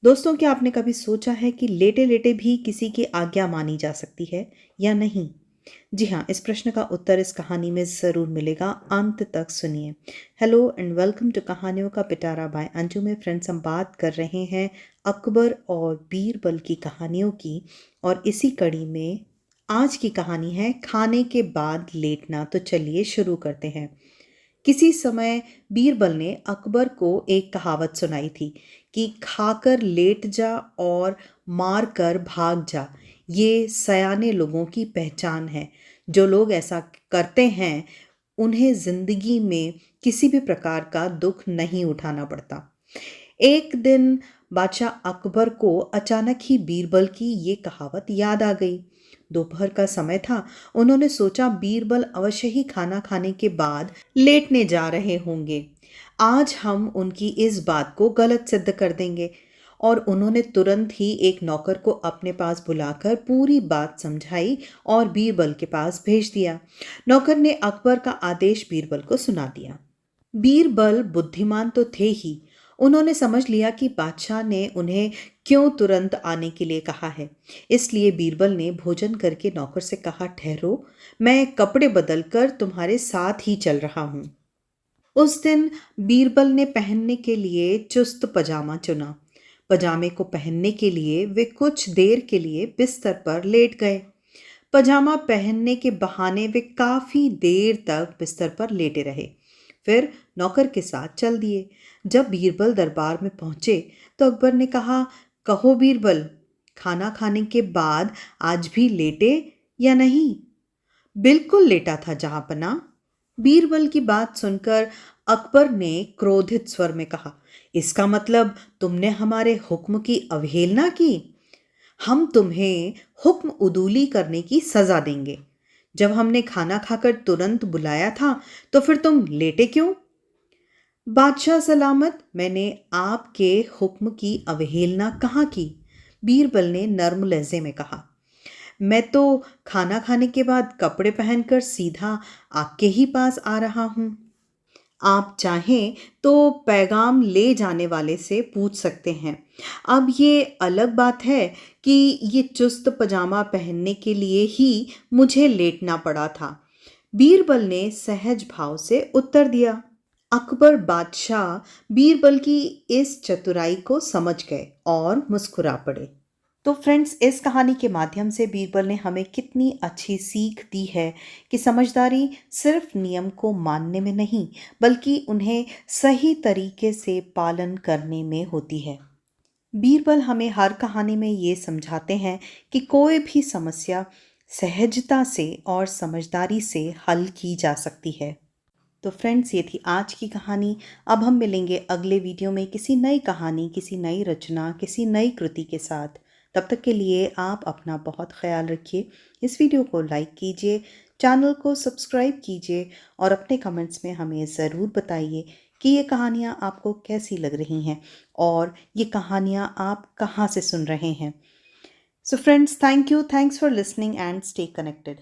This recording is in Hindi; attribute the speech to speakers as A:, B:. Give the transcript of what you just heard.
A: दोस्तों, क्या आपने कभी सोचा है कि लेटे-लेटे भी किसी की आज्ञा मानी जा सकती है या नहीं? जी हाँ, इस प्रश्न का उत्तर इस कहानी में ज़रूर मिलेगा, अंत तक सुनिए। हेलो एंड वेलकम टू कहानियों का पिटारा बाय अंजू में फ्रेंड्स हम बात कर रहे हैं अकबर और बीरबल की कहानियों की और इसी कड़ी में आज की कहानी है खाने के बाद लेटना। तो चलिए शुरू करते हैं। किसी समय बीरबल ने अकबर को एक कहावत सुनाई थी कि खाकर लेट जा और मार कर भाग जा। ये सयाने लोगों की पहचान है। जो लोग ऐसा करते हैं उन्हें जिंदगी में किसी भी प्रकार का दुख नहीं उठाना पड़ता। एक दिन बादशाह अकबर को अचानक ही बीरबल की ये कहावत याद आ गई। दोपहर का समय था। उन्होंने सोचा बीरबल अवश्य ही खाना खाने के बाद लेटने जा रहे होंगे। आज हम उनकी इस बात को गलत सिद्ध कर देंगे। और उन्होंने तुरंत ही एक नौकर को अपने पास बुलाकर पूरी बात समझाई और बीरबल के पास भेज दिया। नौकर ने अकबर का आदेश बीरबल को सुना दिया। बीरबल बुद्धिमान तो थे ही। उन्होंने समझ लिया कि बादशाह ने उन्हें क्यों तुरंत आने के लिए कहा है। इसलिए बीरबल ने भोजन करके नौकर से कहा, ठहरो, मैं कपड़े बदलकर तुम्हारे साथ ही चल रहा हूँ। उस दिन बीरबल ने पहनने के लिए चुस्त पजामा चुना। पजामे को पहनने के लिए वे कुछ देर के लिए बिस्तर पर लेट गए। पजामा पहनने के बहाने वे काफी देर तक बिस्तर पर लेटे रहे। फिर नौकर के साथ चल दिए। जब बीरबल दरबार में पहुंचे तो अकबर ने कहा, कहो बीरबल, खाना खाने के बाद आज भी लेटे या नहीं? बिल्कुल लेटा था जहांपना। बीरबल की बात सुनकर अकबर ने क्रोधित स्वर में कहा, इसका मतलब तुमने हमारे हुक्म की अवहेलना की। हम तुम्हें हुक्म उदूली करने की सजा देंगे। जब हमने खाना खाकर तुरंत बुलाया था तो फिर तुम लेटे क्यों? बादशाह सलामत, मैंने आपके हुक्म की अवहेलना कहाँ की? बीरबल ने नर्म लहजे में कहा, मैं तो खाना खाने के बाद कपड़े पहनकर सीधा आपके ही पास आ रहा हूं। आप चाहें तो पैगाम ले जाने वाले से पूछ सकते हैं। अब ये अलग बात है कि ये चुस्त पजामा पहनने के लिए ही मुझे लेटना पड़ा था। बीरबल ने सहज भाव से उत्तर दिया। अकबर बादशाह बीरबल की इस चतुराई को समझ गए और मुस्कुरा पड़े। तो फ्रेंड्स, इस कहानी के माध्यम से बीरबल ने हमें कितनी अच्छी सीख दी है कि समझदारी सिर्फ नियम को मानने में नहीं बल्कि उन्हें सही तरीके से पालन करने में होती है। बीरबल हमें हर कहानी में ये समझाते हैं कि कोई भी समस्या सहजता से और समझदारी से हल की जा सकती है। तो फ्रेंड्स, ये थी आज की कहानी। अब हम मिलेंगे अगले वीडियो में किसी नई कहानी, किसी नई रचना, किसी नई कृति के साथ। तब तक के लिए आप अपना बहुत ख्याल रखिए। इस वीडियो को लाइक कीजिए, चैनल को सब्सक्राइब कीजिए और अपने कमेंट्स में हमें ज़रूर बताइए कि ये कहानियाँ आपको कैसी लग रही हैं और ये कहानियाँ आप कहाँ से सुन रहे हैं। So friends, thank you, thanks for listening and stay connected.